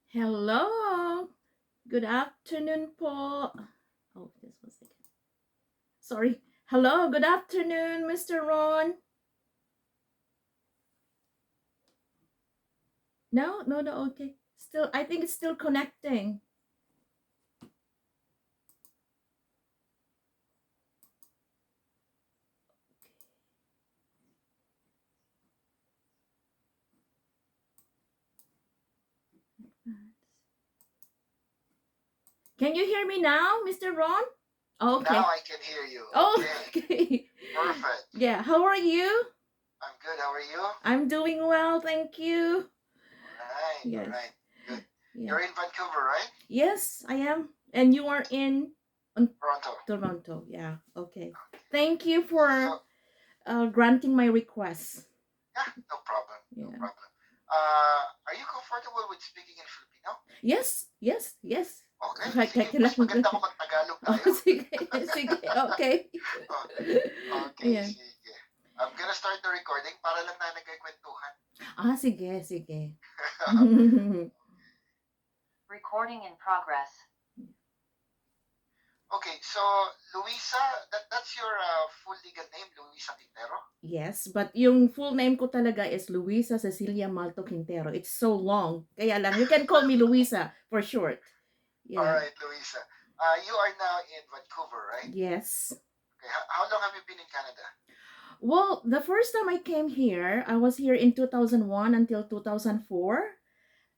Hello. Good afternoon po. Oh, this was it. Sorry. Hello. Good afternoon, Mr. Ron. No, no, no. Okay. Still, I think it's still connecting. Can you hear me now, Mr. Ron? Oh, Now okay. I can hear you. Oh, Okay. okay. Perfect. Yeah. How are you? I'm good. How are you? I'm doing well, thank you. Alright, Yes. alright. Good. Yeah. You're in Vancouver, right? Yes, I am. And you are in Toronto. Toronto. Yeah. Okay. Okay. Thank you So, for granting my request. yeah, no problem. No Yeah. problem. Are you comfortable with speaking in Filipino? Yes, yes, yes. Okay, sige. Teka Mas lang. maganda kung mag-Tagalog Oh, tayo. sige, sige, okay. Oh, okay, Ayan. sige. I'm gonna start the recording para lang na nagkikwentuhan. Sige, sige. Recording in progress. Okay, so Luisa, that's your full legal name, Luisa Quintero? Yes, but yung full name ko talaga is Luisa Cecilia Malto Quintero. It's so long. Kaya lang, you can call me Luisa for short. All Yeah. right, Luisa. You are now in Vancouver, right? Yes. Okay. How long have you been in Canada? Well, the first time I came here, I was here in 2001 until 2004.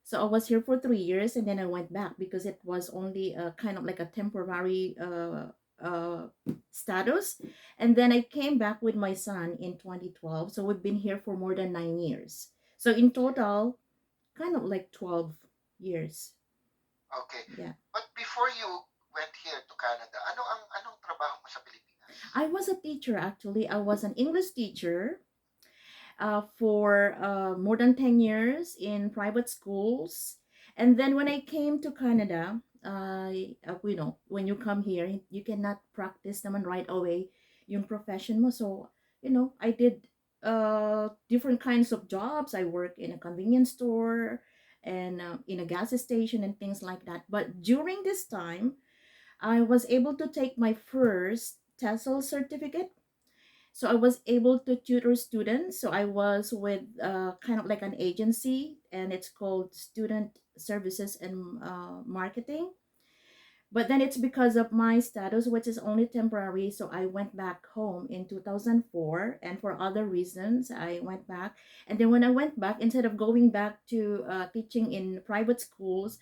So I was here for 3 years and then I went back because it was only kind of like a temporary status. And then I came back with my son in 2012. So we've been here for more than 9 years. So in total, kind of like 12 years. Okay. Yeah. But before you went here to Canada, anong trabaho mo sa Pilipinas? I was a teacher actually. I was an English teacher for more than 10 years in private schools. And then when I came to Canada, when you come here, you cannot practice naman right away yung profession mo. So, I did different kinds of jobs. I work in a convenience store and in a gas station and things like that. But during this time, I was able to take my first TESOL certificate, so I was able to tutor students. So I was with kind of like an agency, and it's called Student Services and Marketing. But then it's because of my status, which is only temporary. So I went back home in 2004, and for other reasons, I went back. And then when I went back, instead of going back to teaching in private schools,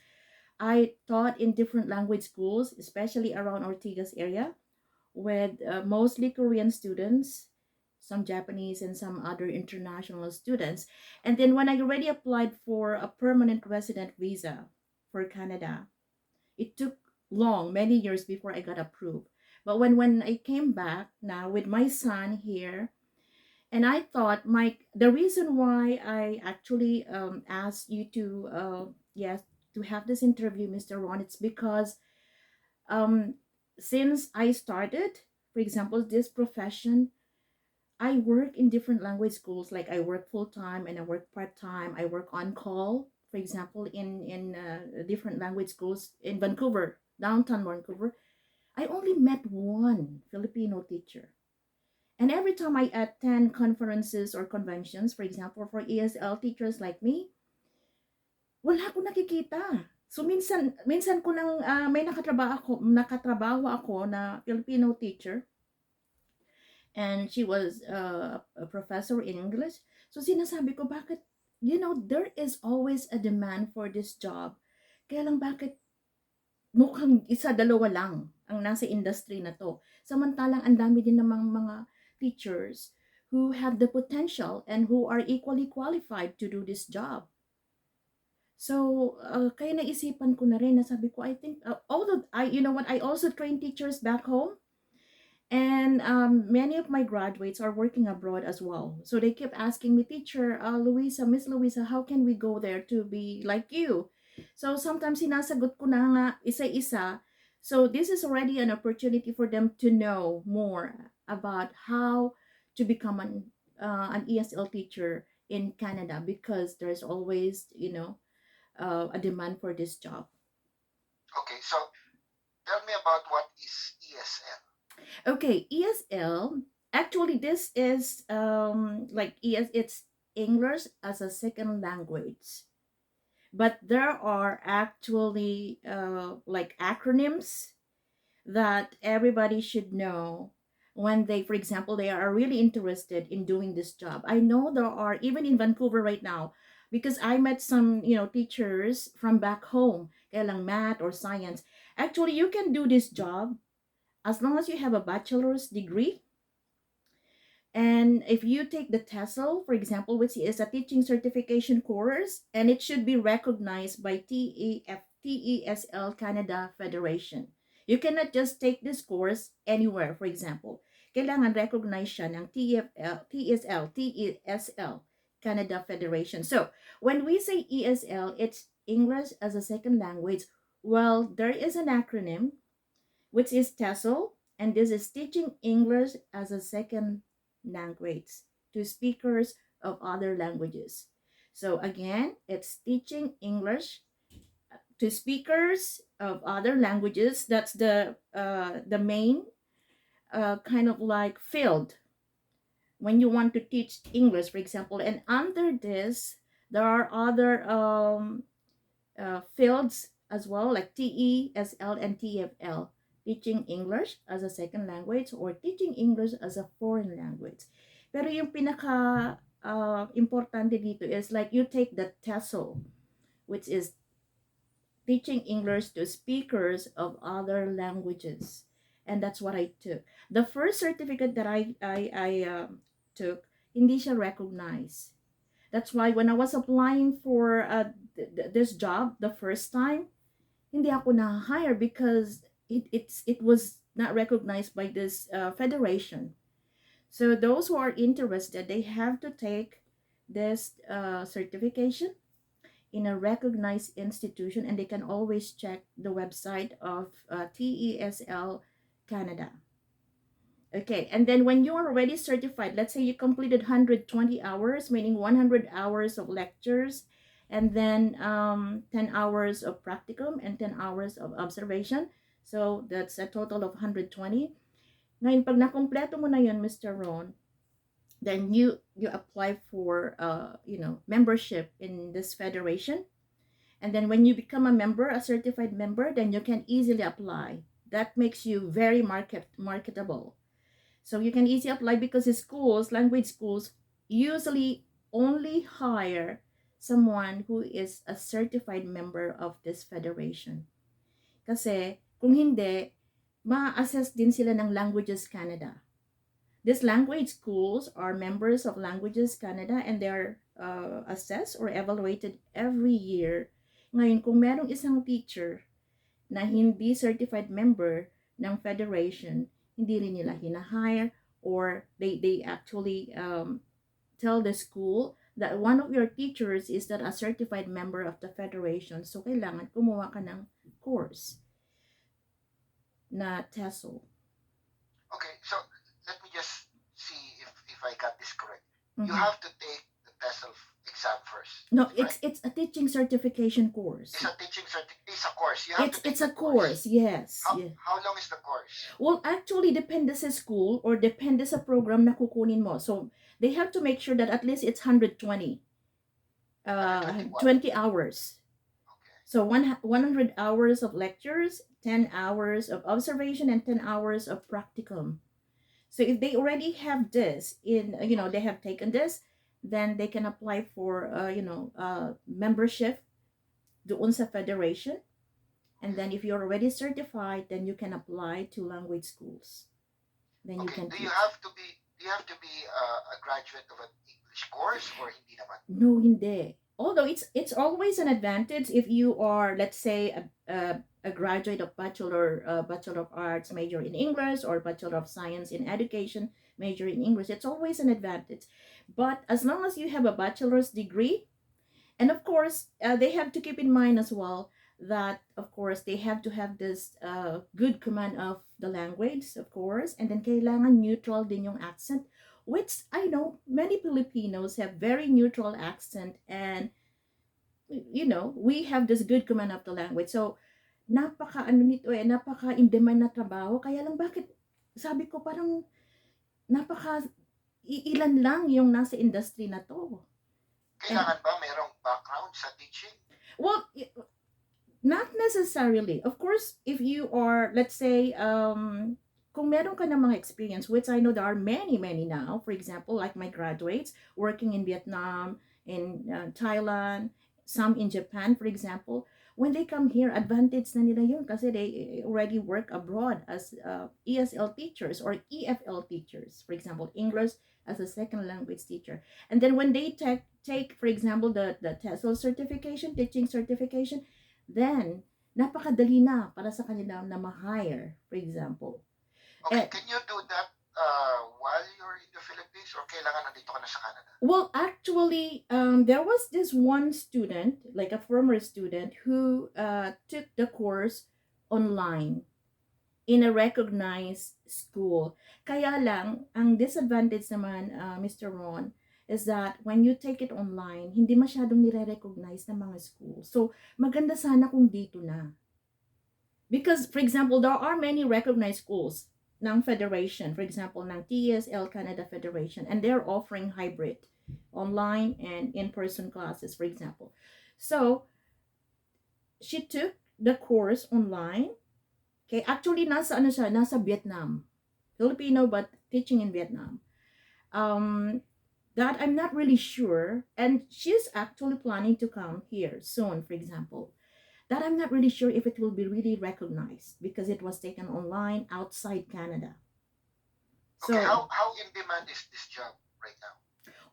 I taught in different language schools, especially around Ortigas area, with mostly Korean students, some Japanese, and some other international students. And then when I already applied for a permanent resident visa for Canada, it took many years before I got approved. But when I came back now with my son here, and I thought the reason why I actually asked you to yes to have this interview, Mr. Ron, it's because um, since I started, for example, this profession, I work in different language schools. Like I work full time and I work part time. I work on call, for example, in different language schools in Vancouver, downtown Vancouver. I only met one Filipino teacher. And every time I attend conferences or conventions, for example, for ESL teachers like me, wala akong nakikita. So minsan ko nang may nakatrabaho ako na Filipino teacher, and she was a professor in English. So sinasabi ko, bakit, there is always a demand for this job. Kaya lang bakit mukhang isa, dalawa lang ang nasa industry na to. Samantalang ang dami din namang mga teachers who have the potential and who are equally qualified to do this job. So, kaya naisipan ko na rin na sabi ko, I think, although you know what, I also train teachers back home. And many of my graduates are working abroad as well. So they keep asking me, teacher, Miss Louisa, how can we go there to be like you? So sometimes sinasagot ko na nga isa-isa. So this is already an opportunity for them to know more about how to become an ESL teacher in Canada, because there's always, a demand for this job. Okay, so tell me about what is ESL. Okay, ESL. Actually, this is like it's English as a second language, but there are actually like acronyms that everybody should know when they, for example, they are really interested in doing this job. I know there are even in Vancouver right now, because I met some, teachers from back home, kaya lang math or science. Actually, you can do this job as long as you have a bachelor's degree. And if you take the TESOL, for example, which is a teaching certification course, and it should be recognized by TESL Canada Federation. You cannot just take this course anywhere, for example. Kailangan recognize siya ng TESL Canada Federation. So, when we say ESL, it's English as a second language. Well, there is an acronym, which is TESOL, and this is Teaching English as a Second Language to Speakers of Other Languages. So again, it's Teaching English to Speakers of Other Languages. That's the main kind of like field when you want to teach English, for example. And under this, there are other fields as well, like TESL and TFL, teaching English as a second language or teaching English as a foreign language. Pero yung pinaka importante dito is like you take the TESOL, which is teaching English to speakers of other languages. And that's what I took. The first certificate that I took, hindi siya recognized. That's why when I was applying for this job the first time, hindi ako na-hire because it was not recognized by this federation. So those who are interested, they have to take this certification in a recognized institution, and they can always check the website of TESL Canada. Okay, and then when you are already certified, let's say you completed 120 hours, meaning 100 hours of lectures, and then 10 hours of practicum and 10 hours of observation. So that's a total of 120. Ngayon, pag nakompleto mo na yun, Mr. Ron, then you apply for membership in this federation. And then when you become a member, a certified member, then you can easily apply. That makes you very marketable. So you can easily apply because the schools, language schools, usually only hire someone who is a certified member of this federation. Kasi kung hindi, ma-assess din sila ng Languages Canada. These language schools are members of Languages Canada, and they are assessed or evaluated every year. Ngayon, kung merong isang teacher na hindi certified member ng federation, hindi rin nila hinahire, or they actually tell the school that one of your teachers is not a certified member of the federation, so kailangan kumuha ka ng course na TESOL. Okay, so let me just see if I got this correct. Mm-hmm. You have to take the TESOL exam first. No, right? it's a teaching certification course. It's a teaching it's a course. You have to take It's a the course, yes. How long is the course? Well, actually, depende sa school or depende sa program na kukunin mo. So, they have to make sure that at least it's 120. 20 hours. Okay. So 100 hours of lectures, 10 hours of observation, and 10 hours of practicum. So if they already have this they have taken this, then they can apply for membership doon sa federation. And then if you're already certified, then you can apply to language schools. Then you can Do teach. you have to be a graduate of an English course or hindi naman? No, hindi. Although it's always an advantage if you are, let's say, a graduate of Bachelor of Arts major in English, or Bachelor of Science in Education major in English. It's always an advantage. But as long as you have a bachelor's degree, and of course, they have to keep in mind as well that, of course, they have to have this good command of the language, of course, and then kailangan neutral din yung accent, which I know many Filipinos have very neutral accent, and we have this good command of the language. So, napaka ano nito napaka in demand na trabaho. Kaya lang bakit, sabi ko parang napaka ilan lang yung nasa industry na to. And, Kailangan ba mayroong background sa teaching? well, not necessarily. Of course, if you are, let's say, kung meron ka ng mga experience, which I know there are many, many now, for example, like my graduates working in Vietnam, in Thailand, some in Japan, for example, when they come here, advantage na nila yun kasi they already work abroad as ESL teachers or EFL teachers, for example, English as a second language teacher. And then when they take for example, the TESOL certification, teaching certification, then napakadali na para sa kanila na ma-hire, for example. Okay, And, can you do that while you're in the Philippines or kailangan nandito ka na sa Canada? well, actually, there was this one student, like a former student, who took the course online in a recognized school. Kaya lang, ang disadvantage naman, Mr. Ron, is that when you take it online, hindi masyadong nire-recognize ng mga school. So, maganda sana kung dito na. Because, for example, there are many recognized schools ng federation, for example, ng TESL Canada Federation, and they're offering hybrid, online and in-person classes, for example. So, she took the course online. Okay, actually, nasa ano siya, nasa Vietnam. Filipino, but teaching in Vietnam. That I'm not really sure, and she's actually planning to come here soon, for example. That I'm not really sure if it will be really recognized because it was taken online outside Canada. Okay, So, how in demand is this job right now?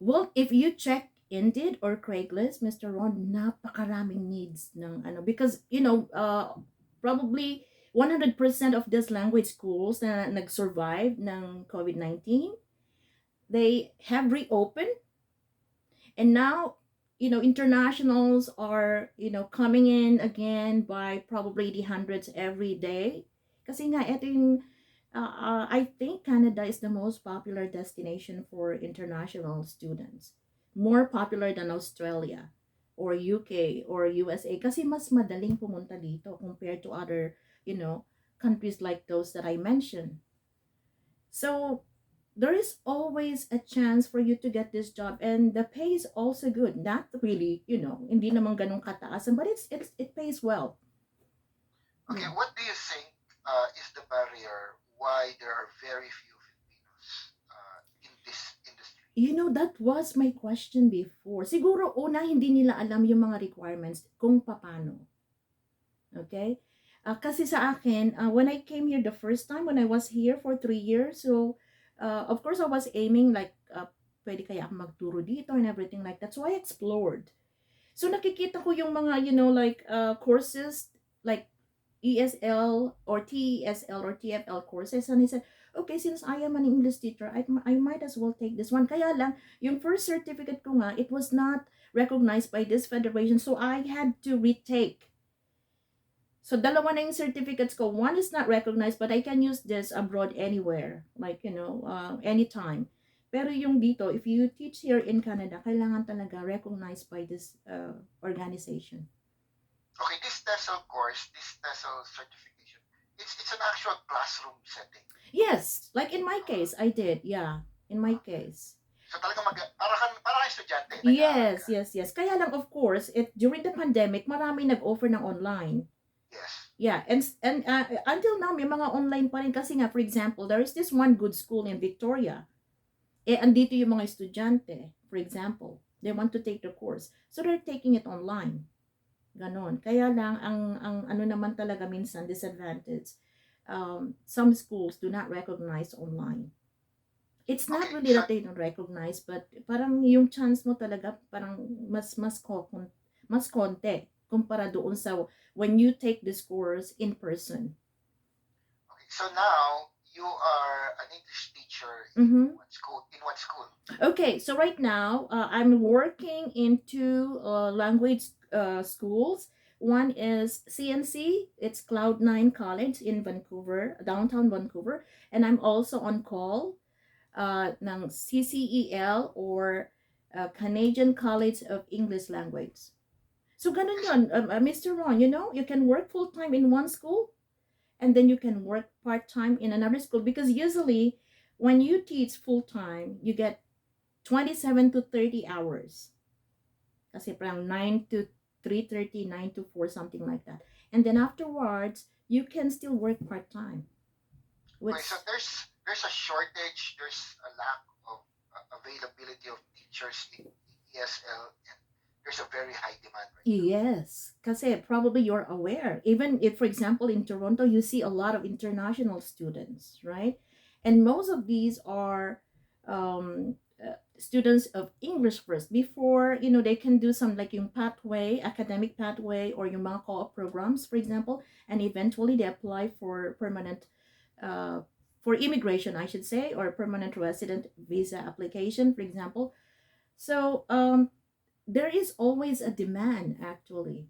well, if you check Indeed or Craigslist, Mr. Ron, napakaraming needs ng ano, because probably 100% of these language schools na nag-survive ng COVID-19, they have reopened, and now internationals are coming in again by probably the hundreds every day. Kasi nga ito yung I think Canada is the most popular destination for international students, more popular than Australia or UK or USA, kasi mas madaling pumunta dito compared to other countries like those that I mentioned. So there is always a chance for you to get this job, and the pay is also good. Not really, hindi naman ganun kataasan, but it pays well. Okay, Yeah. what do you think is the barrier why there are very few Filipinos in this industry? That was my question before. Siguro una hindi nila alam yung mga requirements kung paano. Okay? Kasi sa akin, when I came here the first time, when I was here for 3 years, so of course I was aiming like, pwede kaya ako magturo dito and everything like that. So I explored. So nakikita ko yung mga, like courses, like ESL or TESL or TFL courses. And I said, okay, since I am an English teacher, I might as well take this one. Kaya lang, yung first certificate ko nga, it was not recognized by this federation. So I had to retake. So dalawa na yung certificates ko. One is not recognized, but I can use this abroad anywhere, like, anytime. Pero yung dito, if you teach here in Canada, kailangan talaga recognized by this organization. Okay, this TESOL course, this TESOL certification, it's an actual classroom setting. Yes, like in my case, I did. Yeah, in my case. So talagang para kang estudyante. Yes, yes. Kaya lang, of course, during the pandemic, marami nag-offer ng online. Yes. Yeah, and until now, may mga online pa rin kasi nga, for example, there is this one good school in Victoria. Andito yung mga estudyante, for example. They want to take the course. So they're taking it online. Ganon. Kaya lang, ang ano naman talaga minsan, disadvantage, some schools do not recognize online. It's not Okay, really so that they don't recognize, but parang yung chance mo talaga parang mas konti kumpara doon sa when you take this course in person. okay, so now you are an English teacher Mm-hmm. what school? In what school? Okay, so right now I'm working in two language schools. One is CNC, it's Cloud9 College in Vancouver, downtown Vancouver, and I'm also on call ng CCEL or Canadian College of English Language. So ganun Okay, so yun, Mr. Ron, you can work full-time in one school and then you can work part-time in another school because usually when you teach full-time, you get 27 to 30 hours. Kasi parang 9 to 3:30, 9 to 4, something like that. And then afterwards, you can still work part-time, okay, so which, there's a shortage, there's a lack of availability of teachers in ESL, and there's a very high demand right now. yes, kasi probably you're aware. Even if, for example, in Toronto, you see a lot of international students, right? And most of these are students of English first before, they can do some like yung pathway, academic pathway, or yung mga co-op programs, for example, and eventually they apply for permanent, uh, for immigration, I should say, or permanent resident visa application, for example. So there is always a demand, actually.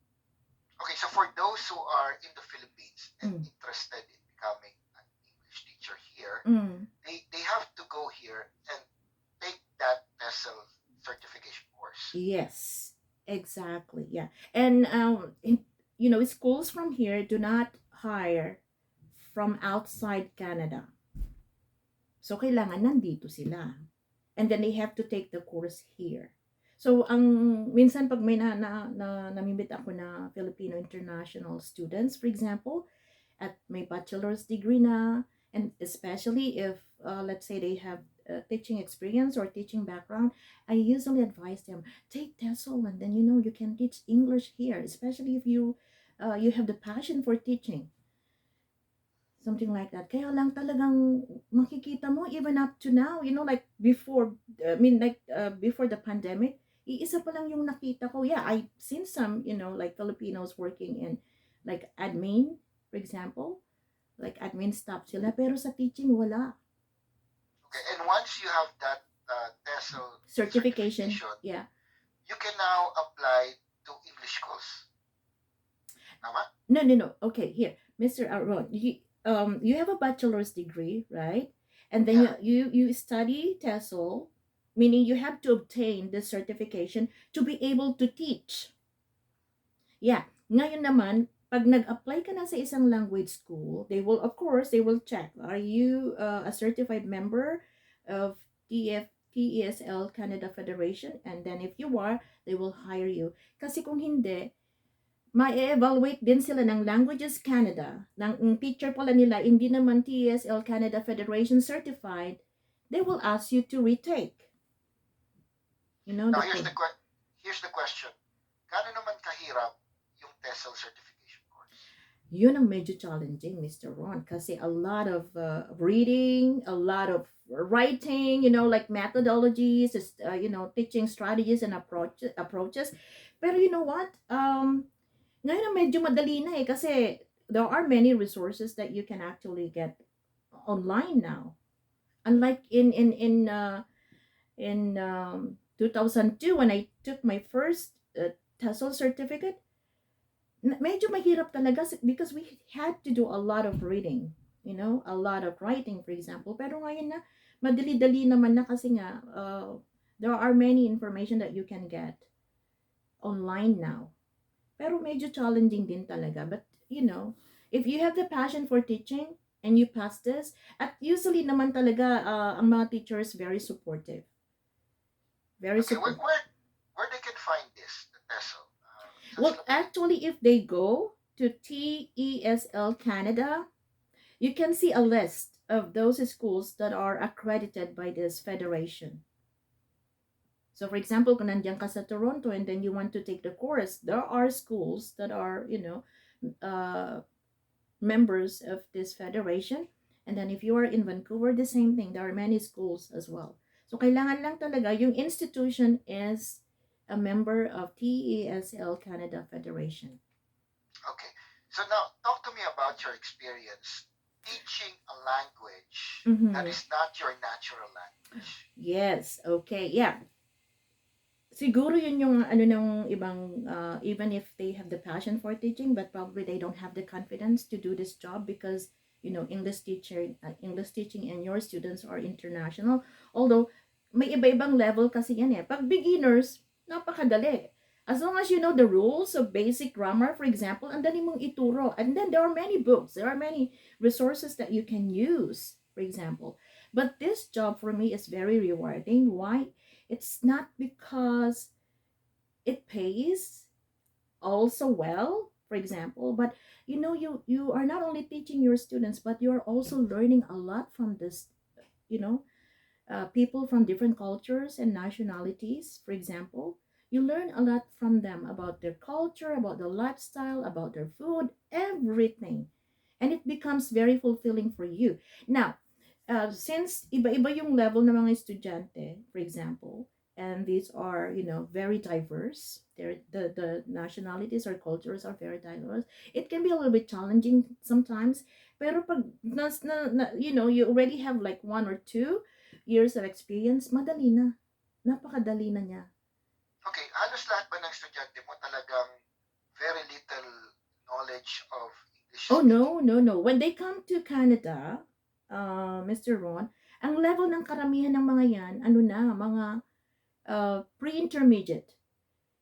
Okay, so for those who are in the Philippines and Mm. interested in becoming an English teacher here, Mm. they have to go here and take that TESOL certification course. Yes, exactly. Yeah. And schools from here do not hire from outside Canada. So kailangan nandito sila. And then they have to take the course here. So ang minsan pag may namimit ako na Filipino international students, for example, at may bachelor's degree na, and especially if let's say they have teaching experience or teaching background, I usually advise them take TESOL and then you can teach English here, especially if you have the passion for teaching, something like that. Kaya lang talagang makikita mo even up to now, like before, I mean like before the pandemic, iisa pa lang yung nakita ko. Yeah, I seen some, like Filipinos working in like admin, for example, like admin staff sila, pero sa teaching wala. Okay, and once you have that TESOL Certification, certification, yeah. you can now apply to English schools. Tama? No, no, no. Okay, here, Mr. Aaron, you have a bachelor's degree, right? And then Yeah. you study TESOL, meaning you have to obtain this certification to be able to teach. Yeah. Ngayon naman, pag nag-apply ka na sa isang language school, they will check, are you a certified member of TESL Canada Federation? And then if you are, they will hire you. Kasi kung hindi, ma-evaluate din sila ng Languages Canada. Ng teacher pala nila, hindi naman TESL Canada Federation certified, they will ask you to retake. Now The course. here's the question. Gaano naman kahirap yung TESOL certification course? Yun ang medyo challenging, Mr. Ron, kasi a lot of reading, a lot of writing, like methodologies, teaching strategies and approaches. Pero you know what? Ngayon ang medyo madali na eh kasi there are many resources that you can actually get online now. Unlike in 2002 when I took my first TESOL certificate, medyo mahirap talaga because we had to do a lot of reading, a lot of writing, for example. Pero ngayon na, madali-dali naman na kasi nga, there are many information that you can get online now. Pero medyo challenging din talaga. But, if you have the passion for teaching and you pass this, at usually naman talaga, ang mga teachers very supportive. Very Okay, supportive. where they can find this, the TESOL? Well, actually, if they go to TESL Canada, you can see a list of those schools that are accredited by this federation. So, for example, kung nandiyan ka sa Toronto and then you want to take the course, there are schools that are, uh, members of this federation. And then if you are in Vancouver, the same thing. There are many schools as well. So, kailangan lang talaga yung institution is a member of TESL Canada Federation. Okay. So now, talk to me about your experience teaching a language that is not your natural language. Yes, okay, yeah. Siguro yun yung ano ng ibang, even if they have the passion for teaching, but probably they don't have the confidence to do this job because, English teaching and your students are international. Although, may iba-ibang level kasi yan eh. Pag beginners, napakadali. As long as you know the rules of basic grammar, for example, and dali mong ituro. And then there are many books, there are many resources that you can use, for example. But this job for me is very rewarding. Why? It's not because it pays also well, for example, but you are not only teaching your students, but you are also learning a lot from this, you know, people from different cultures and nationalities, for example. You learn a lot from them about their culture, about their lifestyle, about their food, everything. And it becomes very fulfilling for you. Now, since iba-iba yung level ng mga estudyante, for example, and these are, very diverse. The nationalities or cultures are very diverse. It can be a little bit challenging sometimes. Pero pag you already have like 1 or 2 years of experience, madali na. Napakadali na niya. Okay, halos lahat ba ng estudyante mo talagang very little knowledge of English Oh, speaking? no. When they come to Canada, Mr. Ron, ang level ng karamihan ng mga yan, ano na, mga pre-intermediate.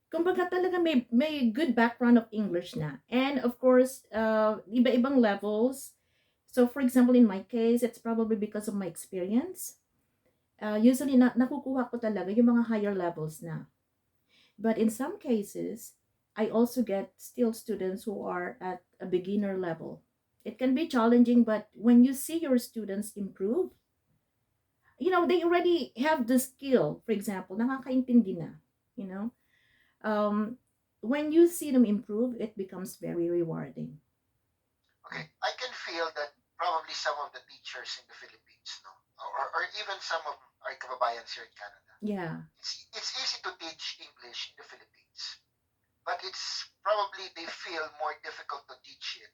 Kumbaga talaga may good background of English na. And of course, iba-ibang levels. So for example, in my case, it's probably because of my experience. Usually, nakukuha ko talaga yung mga higher levels na. But in some cases, I also get still students who are at a beginner level. It can be challenging, but when you see your students improve, they already have the skill. For example, nakakaintindi na, you know. Um, when you see them improve, it becomes very rewarding. Okay, I can feel that probably some of the teachers in the Philippines, no, or even some of our kababayans here in Canada, Yeah. it's easy to teach English in the Philippines, but it's probably they feel more difficult to teach it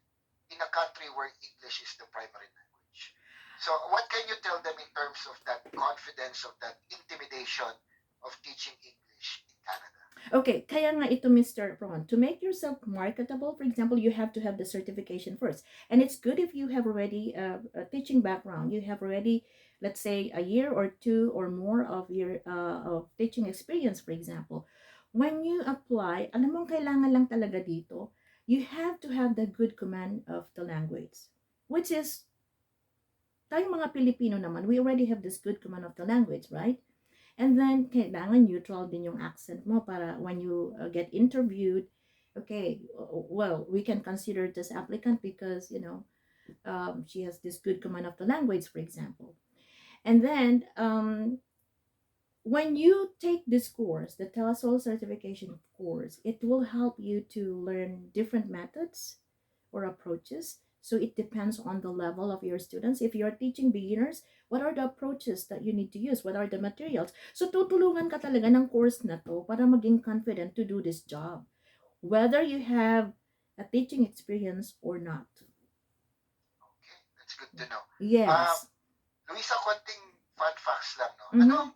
in a country where English is the primary language. So, what can you tell them in terms of that confidence, of that intimidation of teaching English in Canada? Okay, kaya nga ito, Mr. Ron, to make yourself marketable, for example, you have to have the certification first. And it's good if you have already a teaching background. You have already, let's say, a year or two or more of your of teaching experience, for example. When you apply, alam mo, kailangan lang talaga dito, you have to have the good command of the language, which is, tayong mga Pilipino naman, we already have this good command of the language, right? And then, kailangan neutral din yung accent mo para when you get interviewed, okay, well, we can consider this applicant because, she has this good command of the language, for example. And then, when you take this course, the TELASOL certification course, it will help you to learn different methods or approaches. So it depends on the level of your students. If you're teaching beginners, what are the approaches that you need to use? What are the materials? So tutulungan ka talaga ng course na to para maging confident to do this job, whether you have a teaching experience or not. Okay, that's good to know. Um, Yes. Luisa, konting fun facts lang, no? Mm-hmm.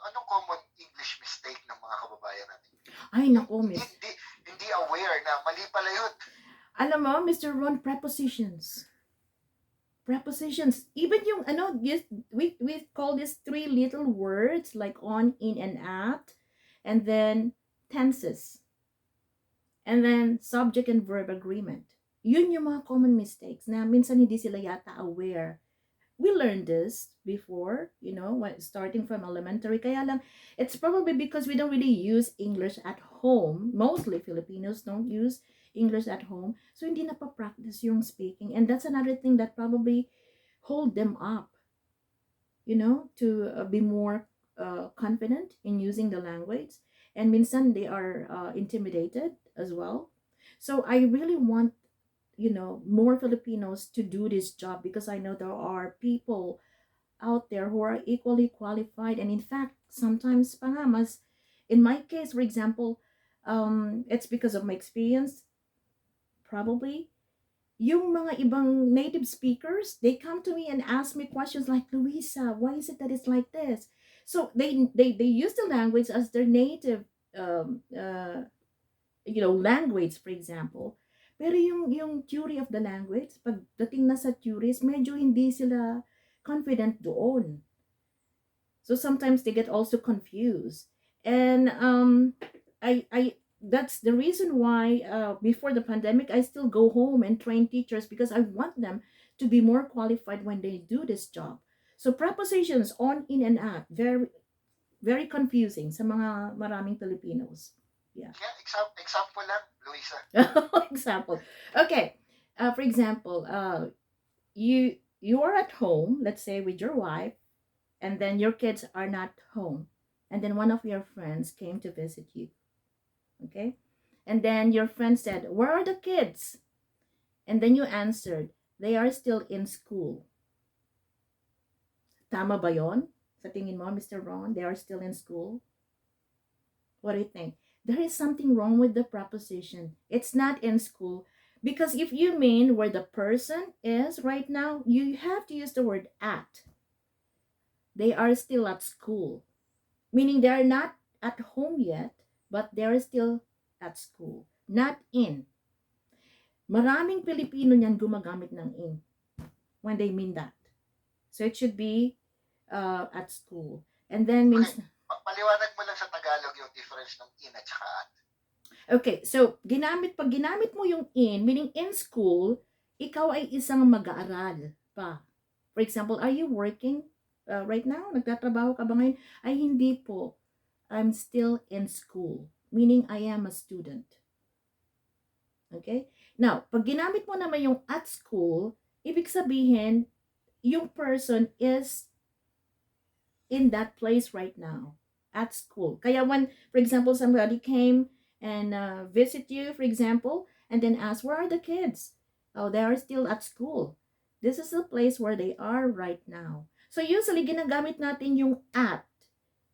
Anong common English mistake ng mga kababayan natin? Ay, Yung nako, hindi, miss. hindi, hindi aware na mali pala yun. Alam mo, Mr. Ron, prepositions. Prepositions. Even yung, we call this three little words like on, in, and at. And then tenses. And then subject and verb agreement. Yun yung mga common mistakes na minsan hindi sila yata aware. We learned this before, starting from elementary. Kaya lang, it's probably because we don't really use English at home. Mostly Filipinos don't use English at home. So hindi na pa-practice yung speaking. And that's another thing that probably hold them up, to be more confident in using the language. And minsan they are intimidated as well. So I really want, more Filipinos to do this job because I know there are people out there who are equally qualified. And in fact, sometimes pa nga, in my case, for example, it's because of my experience, probably. Yung mga ibang native speakers, they come to me and ask me questions like, Luisa, why is it that it's like this? So they use the language as their native, language, for example. Pero yung theory of the language, pagdating na sa theories, medyo hindi sila confident doon. So sometimes they get also confused. And I that's the reason why before the pandemic I still go home and train teachers because I want them to be more qualified when they do this job. So prepositions on, in, and at, very very confusing sa mga maraming Filipinos. Yeah. Yeah, example lang, Luisa. Example. Okay. For example, you are at home, let's say with your wife, and then your kids are not home, and then one of your friends came to visit you. Okay, and then your friend said, "Where are the kids?" And then you answered, "They are still in school." Tama ba yon? Sa tingin mo, Mr. Ron, they are still in school? What do you think? There is something wrong with the preposition. It's not in school. Because if you mean where the person is right now, you have to use the word at. They are still at school. Meaning they are not at home yet, but they are still at school. Not in. Maraming Pilipino niyan gumagamit ng in when they mean that. So it should be at school. And then Okay, means, paliwanag mo lang sa Tagalog yung difference ng in at saka at. okay, so pag ginamit mo yung in, meaning in school, ikaw ay isang mag-aaral pa. For example, are you working right now? Nagtatrabaho ka ba ngayon? Ay, hindi po. I'm still in school. Meaning, I am a student. Okay? Now, pag ginamit mo naman yung at school, ibig sabihin, yung person is in that place right now at school. Kaya when, for example, somebody came and visit you, for example, and then ask, where are the kids? Oh, they are still at school. This is the place where they are right now. So usually, ginagamit natin yung at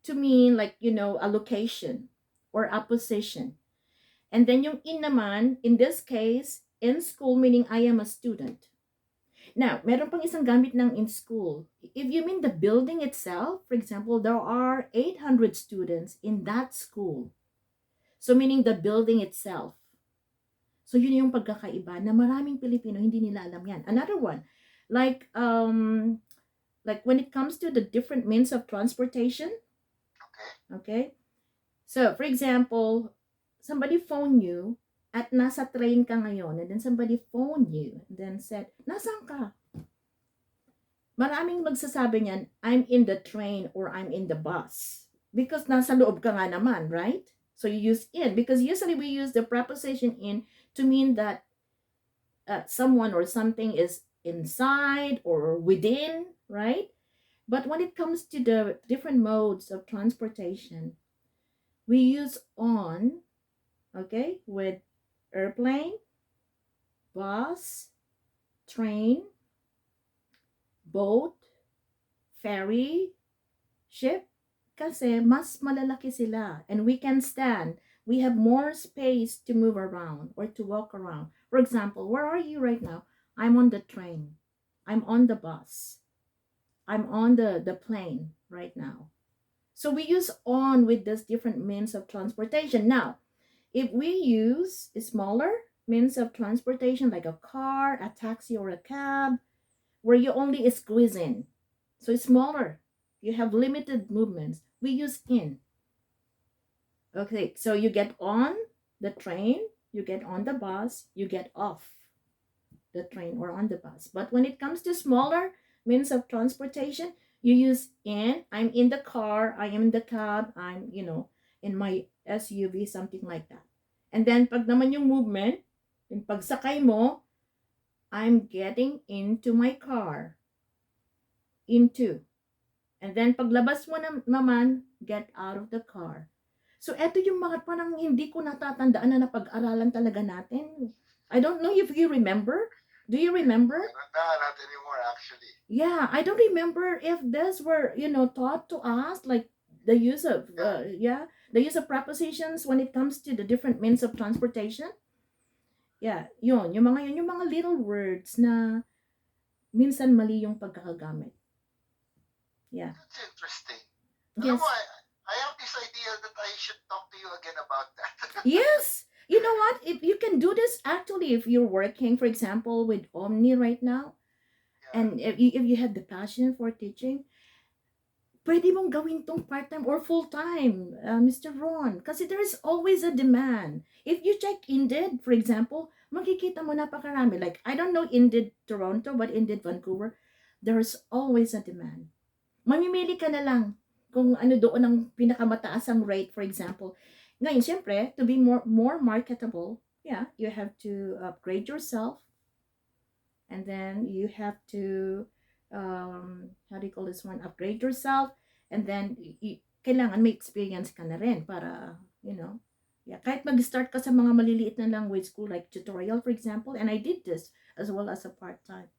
to mean like, a location or a position. And then yung in naman, in this case, in school, meaning I am a student. Now, meron pang isang gamit ng in school. If you mean the building itself, for example, there are 800 students in that school. So meaning the building itself. So yun yung pagkakaiba na maraming Pilipino hindi nila alam yan. Another one, like when it comes to the different means of transportation, Okay? okay? So, for example, somebody phone you at nasa train ka ngayon, and then somebody phoned you and then said, "Nasaan ka?" Maraming magsasabi niyan, "I'm in the train" or "I'm in the bus." Because nasa loob ka nga naman, right? So you use in, because usually we use the preposition in to mean that someone or something is inside or within, right? But when it comes to the different modes of transportation, we use on, okay, with airplane, bus, train, boat, ferry, ship, kasi mas malalaki sila and we can stand. We have more space to move around or to walk around. For example, where are you right now? I'm on the train. I'm on the bus. I'm on the plane right now. So we use on with this different means of transportation. Now, if we use a smaller means of transportation like a car, a taxi, or a cab, where you only squeeze in, so it's smaller, you have limited movements, we use in. Okay, so you get on the train, you get on the bus, you get off the train or on the bus. But when it comes to smaller means of transportation, you use in. I'm in the car, I am in the cab, I'm, in my SUV, something like that. And then pag naman yung movement, yung pagsakay mo, I'm getting into my car. Into. And then paglabas mo naman, get out of the car. So eto yung mga parang hindi ko natatandaan na napag-aralan talaga natin. I don't know if you remember. Do you remember? Not anymore, actually. Yeah, I don't remember if this were, taught to us, like the use of, the use of prepositions when it comes to the different means of transportation. Yeah, yung mga little words na minsan mali yung pagkakagamit. Yeah. That's interesting. Yes. Alam mo, I have this idea that I should talk to you again about that. Yes. You know what? If you can do this actually, if you're working, for example, with OMNI right now, Yeah. and if you have the passion for teaching, pwede mong gawin tong part-time or full-time, Mr. Ron. Kasi there is always a demand. If you check Indeed, for example, makikita mo napakarami. Like, I don't know Indeed Toronto, but Indeed Vancouver, there's always a demand. Mamimili ka na lang kung ano doon ang pinakamataas ang rate, for example. Ngayon, syempre, to be more marketable, yeah, you have to upgrade yourself, and then you have to how do you call this one, upgrade yourself, and then kailangan may experience ka na rin para yeah, kahit mag-start ka sa mga maliliit na language school like tutorial, for example, and I did this as well as a part-time,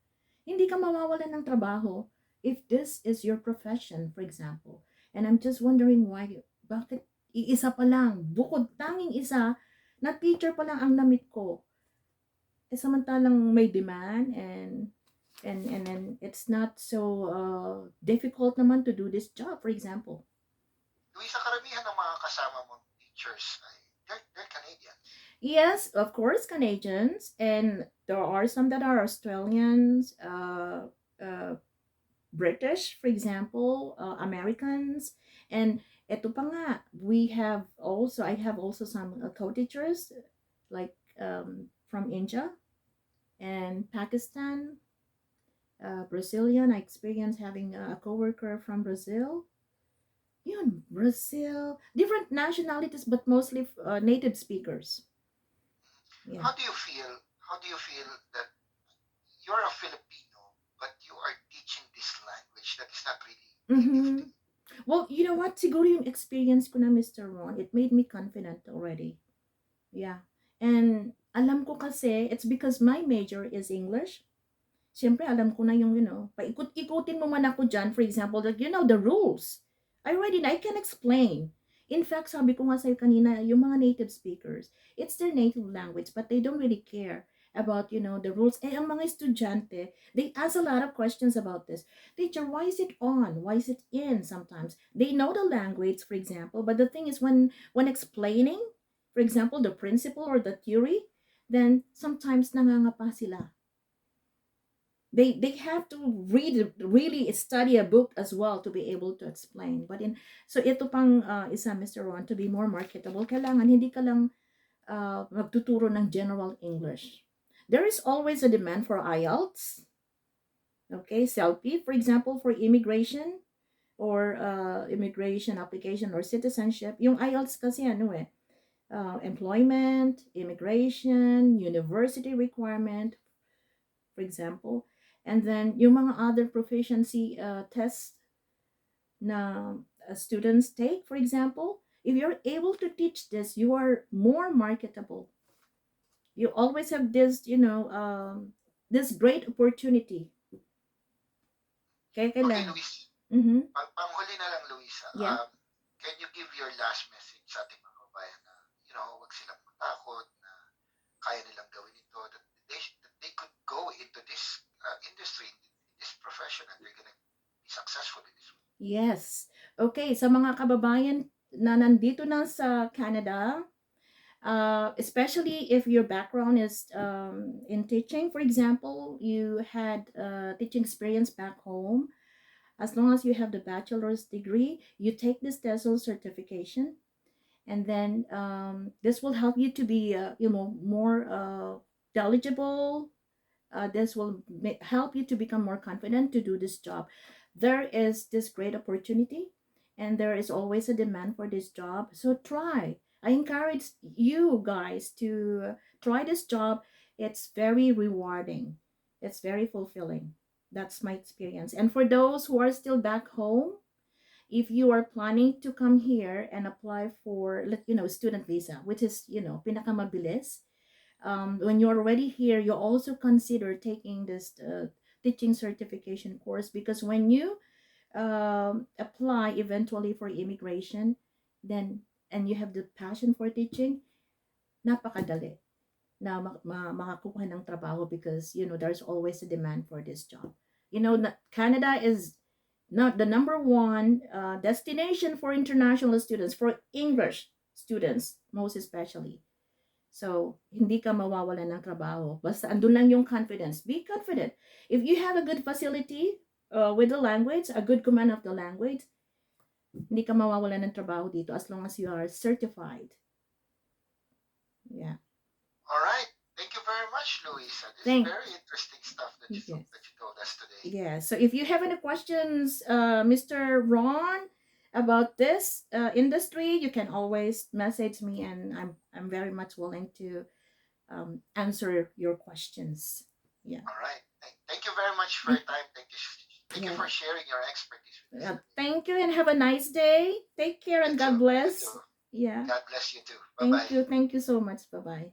hindi ka mawawalan ng trabaho if this is your profession, for example. And I'm just wondering why, bakit iisa pa lang, bukod tanging isa na teacher pa lang ang namit ko, samantalang may demand, and then it's not so difficult naman to do this job, for example. Luisa, karamihan ng mga kasama mong teachers ay they're Canadians. Yes, of course, Canadians, and there are some that are Australians, British, for example, Americans, and eto pa nga, I have also some co-teachers like from India and Pakistan, Brazilian. I experienced having a coworker from Brazil. Yun, Brazil, different nationalities, but mostly native speakers. Yeah. How do you feel? How do you feel that you're a Filipino, but you are teaching this language that is not really native to Mm-hmm. you? Well, you know what? Siguro yung experience ko na, Mr. Ron, it made me confident already. Yeah. And alam ko kasi, it's because my major is English. Siyempre, alam ko na yung, paikot-ikutin mo man ako dyan, for example, that, the rules. I can explain. In fact, sabi ko nga sa'yo kanina, yung mga native speakers, it's their native language, but they don't really care about, the rules. Eh, ang mga estudyante, they ask a lot of questions about this. Teacher, why is it on? Why is it in sometimes? They know the language, for example, but the thing is when explaining, for example, the principle or the theory, then sometimes nangangapa sila. They have to really study a book as well to be able to explain, but so ito pang isa, Mr. Ron, to be more marketable, kailangan hindi ka lang magtuturo ng general English. There is always a demand for IELTS, okay, CELP, for example, for immigration or immigration application or citizenship. Yung IELTS kasi employment, immigration, university requirement, for example. And then yung mga other proficiency tests na students take, for example, if you're able to teach this, you are more marketable. You always have this, this great opportunity. Kaya Okay, kailangan. Luis. Mm-hmm. Panghuli na lang, Luisa. Yeah. Can you give your last message sa ating mga kabayan na, wag silang matakot na kaya nilang gawin ito, that they could go into this industry, in this profession, and they're gonna be successful in this way? Yes. Okay, sa mga kababayan na nandito na sa Canada, especially if your background is in teaching, for example, you had teaching experience back home, as long as you have the bachelor's degree, you take this TESOL certification, and then this will help you to be, more eligible. This will help you to become more confident to do this job. There is this great opportunity, and there is always a demand for this job. So try. I encourage you guys to try this job. It's very rewarding. It's very fulfilling. That's my experience. And for those who are still back home, if you are planning to come here and apply for, student visa, which is, pinakamabilis, when you're already here, you also consider taking this teaching certification course, because when you apply eventually for immigration, then and you have the passion for teaching, napakadali na makakuha ng trabaho, because there's always a demand for this job. Canada is not the number one destination for international students, for English students most especially. So, hindi ka mawawalan ng trabaho. Basta andun lang yung confidence. Be confident. If you have a good facility with the language, a good command of the language, Hindi ka mawawalan ng trabaho dito as long as you are certified. Yeah. All right. Thank you very much, Louisa. This is Thank very interesting stuff that yes. you told us today. Yeah. So if you have any questions, Mr. Ron, about this industry, you can always message me, and I'm very much willing to answer your questions. Yeah. All right. Thank you very much for Thank, your time. Thank you yeah. for sharing your expertise with us today. Thank you and have a nice day. Take care You and too. God You bless. too. Yeah. God bless you too. Bye bye. Thank you. Thank you so much. Bye bye.